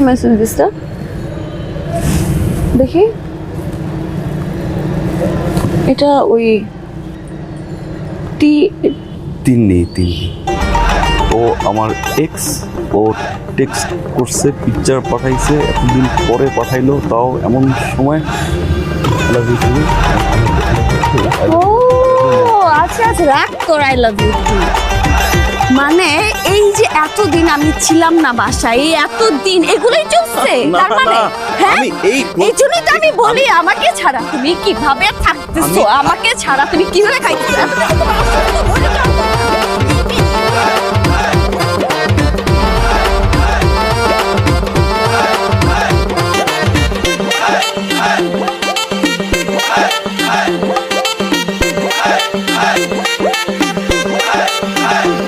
Message দিছে দেখি এটা ওই তিন্নি ও আমার এক্স, ও টেক্সট করছে, পিকচার পাঠাইছে, এতদিন পরে পাঠাইলো, তাও এমন সময়। ও আচ্ছা আচ্ছা, রাখ তোর আই লাভ ইউ টু। মানে এই যে এতদিন আমি ছিলাম না বাসায়, এই এতদিন এগুলোই চলছে তার মানে? হ্যাঁ, এই জন্যই তো আমি বলি আমাকে ছাড়া তুমি কিভাবে থাকতেছো, আমাকে ছাড়া তুমি কিভাবে খাইতেছো।